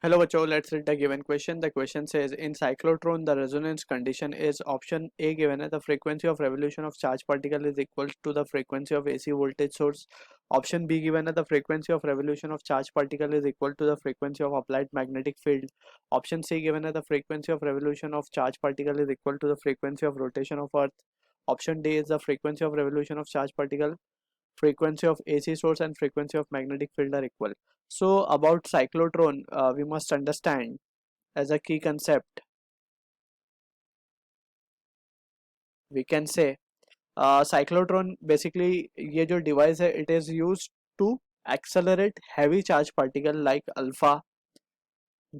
Hello, Bacho. Let's read the given question. The question says in cyclotron, the resonance condition is option A given है the frequency of revolution of charge particle is equal to the frequency of AC voltage source. Option B given है the frequency of revolution of charge particle is equal to the frequency of applied magnetic field. Option C given है the frequency of revolution of charge particle is equal to the frequency of rotation of Earth. Option D is the frequency of revolution of charge particle, frequency of AC source and frequency of magnetic field are equal. So about cyclotron, we must understand as a key concept, we can say cyclotron basically ये जो device है it is used to accelerate heavy charge particle like alpha,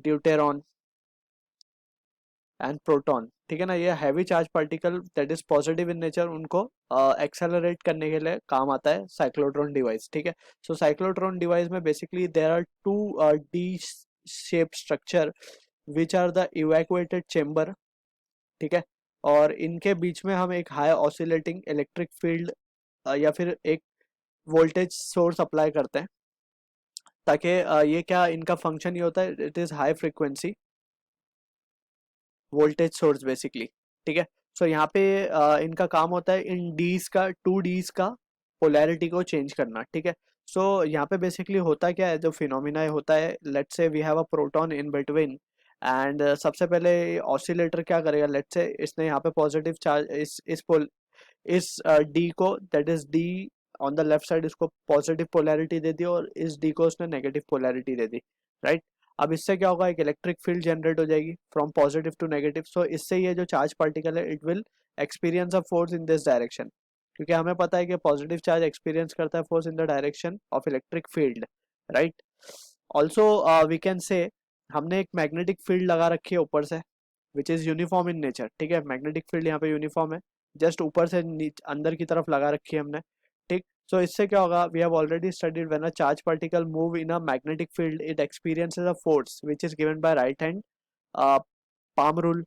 deuteron and proton. ठीक है ना, ये heavy charge particle that is positive in nature उनको accelerate करने के लिए काम आता है साइक्लोट्रॉन डिवाइस. ठीक है, सो साइक्लोट्रॉन डिवाइस में basically there are two D shape structure which are the evacuated chamber. ठीक है, और इनके बीच में हम एक हाई ऑसिलेटिंग इलेक्ट्रिक फील्ड या फिर एक वोल्टेज सोर्स अप्लाई करते हैं ताकि ये क्या इनका फंक्शन ये होता है, it is high frequency voltage source basically. ठीक है, सो यहाँ पे इनका काम होता है इन डीज का, टू डीज का पोलैरिटी को चेंज करना. ठीक है, सो यहाँ पे बेसिकली होता क्या है, जो फिनोमिना होता है, let's say we have a proton in between and सबसे पहले ऑसिलेटर क्या करेगा, लेट्स से इसने यहाँ पे पॉजिटिव चार्ज इस डी को, that is D on the left side, इसको पॉजिटिव पोलैरिटी दे दी और इस डी को उसने नेगेटिव पोलैरिटी दे दी. राइट, अब इससे क्या होगा, एक इलेक्ट्रिक फील्ड जनरेट हो जाएगी फ्रॉम पॉजिटिव टू नेगेटिव. सो इससे ये जो चार्ज पार्टिकल है it will experience a force in this direction, क्योंकि हमें पता है कि पॉजिटिव चार्ज एक्सपीरियंस करता है force in the direction of electric field. Right, also we can say हमने एक मैग्नेटिक फील्ड लगा रखी है ऊपर से which is uniform in nature. ठीक है, मैग्नेटिक फील्ड यहाँ पे यूनिफॉर्म है, जस्ट ऊपर से अंदर की तरफ लगा रखी है हमने. ठीक, सो इससे क्या होगा, we have already studied when a charge particle move in a magnetic field it experiences a force which is given by right hand palm rule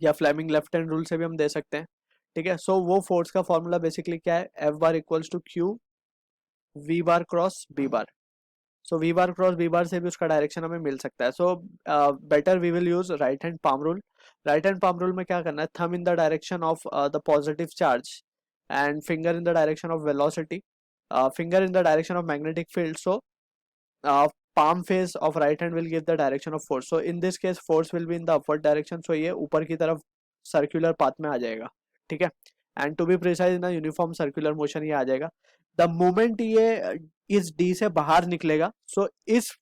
या फ्लेमिंग लेफ्ट हैंड रूल से भी हम दे सकते हैं. ठीक है, सो वो फोर्स का फॉर्मूला बेसिकली क्या है, F bar equals to q v bar cross B bar. So v bar cross B bar से भी उसका डायरेक्शन हमें मिल सकता है. So better we will use right hand palm rule. Right hand palm rule में क्या करना है, thumb in the direction of the positive charge and finger in the direction of velocity, finger in the direction of magnetic field. So palm face of right hand will give the direction of force. So in this case force will be in the upward direction. So ये ऊपर की तरफ circular path में आ जाएगा. ठीक है, and to be precise in a uniform circular motion ये आ जाएगा. The moment ये इस D से बाहर निकलेगा, so इस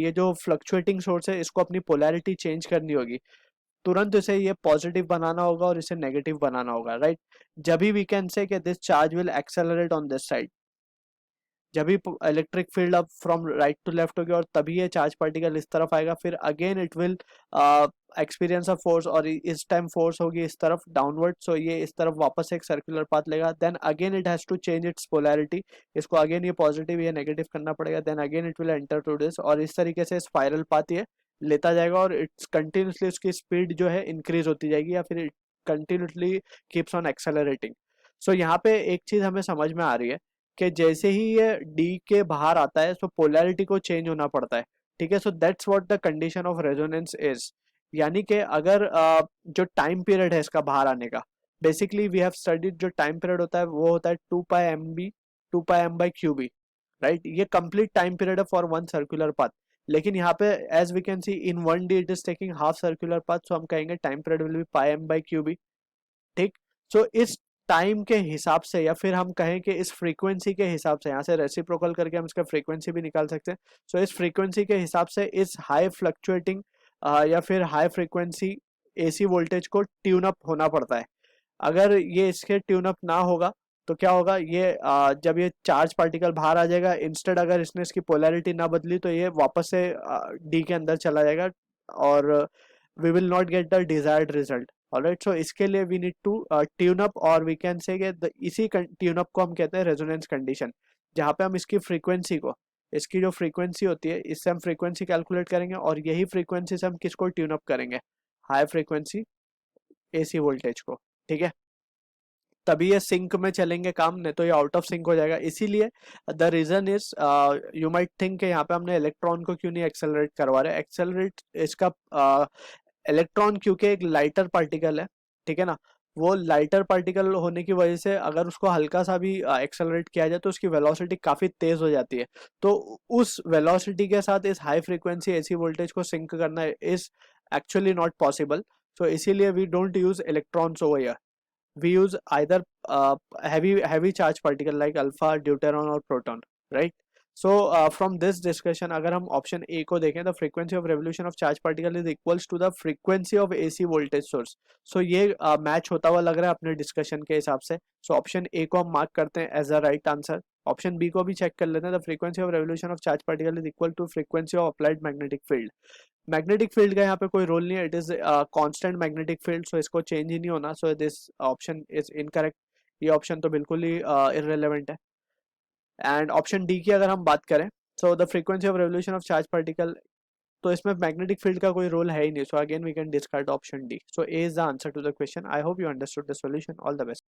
ये जो फ्लक्चुएटिंग सोर्स है इसको अपनी पोलैरिटी चेंज करनी होगी, तुरंत इसे ये पॉजिटिव बनाना होगा और इसे नेगेटिव बनाना होगा. राइट, जब भी वी कैन से कि this charge will accelerate on this side, जब भी इलेक्ट्रिक फील्ड अब फ्रॉम राइट टू लेफ्ट होगी और तभी ये चार्ज पार्टिकल इस तरफ आएगा, फिर again it will experience a force और इस टाइम फोर्स होगी इस तरफ डाउनवर्ड. सो ये इस तरफ वापस एक सर्कुलर पाथ लेगा, then again it has to change its polarity, इसको अगेन ये पॉजिटिव या नेगेटिव करना पड़ेगा, then again it will enter to this और इस तरीके से स्पाइरल पाथ ये लेता जाएगा और इट्स कंटिन्यूसली उसकी स्पीड जो है इंक्रीज होती जाएगी या फिर it continuously keeps on accelerating. So यहाँ पे एक चीज हमें समझ में आ रही है कि जैसे ही ये डी के बाहर आता है तो पोलैरिटी को चेंज होना पड़ता है. ठीक है, so that's what the condition of resonance is. यानी कि अगर जो टाइम पीरियड है इसका बाहर आने का, बेसिकली वी हैव स्टडीड, जो टाइम पीरियड होता है वो होता है 2 pi M B 2 pi M Q B. Right, ये कंप्लीट टाइम पीरियड है फॉर वन सर्कुलर पाथ. लेकिन यहाँ पे as we can see in one D it is taking half circular path, so हम कहेंगे time period will be pi M Q B. ठीक, so इस time के हिसाब से या फिर हम कहें कि इस फ्रीक्वेंसी के हिसाब से, यहाँ से रेसिप्रोकल करके हम इसका फ्रीक्वेंसी भी निकाल सकते हैं. सो इस फ्रीक्वेंसी के हिसाब से इस हाई फ्लक्चुएटिंग या फिर हाई फ्रीक्वेंसी एसी वोल्टेज को ट्यून अप होना पड़ता है. अगर ये इसके ट्यून अप ना होगा तो क्या होगा, ये जब ये चार्ज पार्टिकल बाहर आ जाएगा, इंस्टेड अगर इसने इसकी पोलैरिटी ना बदली तो ये वापस से डी के अंदर चला जाएगा और we will not get the desired result. Alright, so इसके लिए we need to tune up और वी कैन से इसी ट्यून अप को हम कहते हैं रेजोनेंस कंडीशन, जहाँ पे हम इसकी फ्रीक्वेंसी को, इसकी जो फ्रीक्वेंसी होती है इससे हम फ्रीक्वेंसी कैलकुलेट करेंगे और यही फ्रीक्वेंसी से हम किसको ट्यून अप करेंगे, हाई फ्रीक्वेंसी एसी वोल्टेज को. ठीक है, तभी ये सिंक में चलेंगे काम, नहीं तो ये आउट ऑफ सिंक हो जाएगा। इसीलिए the reason is, you might think यहाँ पे हमने इलेक्ट्रॉन को क्यों नहीं एक्सेलरेट करवा रहे। एक्सेलरेट इसका इलेक्ट्रॉन क्योंकि एक लाइटर पार्टिकल है, ठीक है ना, वो लाइटर पार्टिकल होने की वजह से अगर उसको हल्का सा भी एक्सेलरेट किया जाए तो उसकी वेलोसिटी काफी तेज हो जाती है। तो उस वेलोसिटी के साथ इस हाई फ्रीक्वेंसी एसी वोल्टेज को सिंक करना is actually not possible. So इसीलिए we don't use electrons over here, we use either heavy charge particle like alpha, deuteron or proton, right? So from this discussion अगर हम option A को देखें, the frequency of revolution of charge particle is equals to the frequency of AC voltage source. So ये match होता हुआ लग रहा है अपने discussion के हिसाब से। So option A को हम mark करते हैं as a right answer। Option B को भी चेक कर लेते हैं, the frequency of revolution of charge particle is equal to frequency of applied magnetic field. Magnetic field का यहाँ पे कोई रोल नहीं है, it is constant magnetic field, so इसको चेंज ही नहीं होना। So this option is incorrect, ये ऑप्शन तो बिल्कुल ही इररिलेवेंट है। एंड ऑप्शन डी की अगर हम बात करें, so the frequency of revolution of charge particle, तो इसमें मैग्नेटिक फील्ड का कोई रोल है ही नहीं। So again we can discard option D. So A is the answer to the question. I hope you understood the solution. All the best.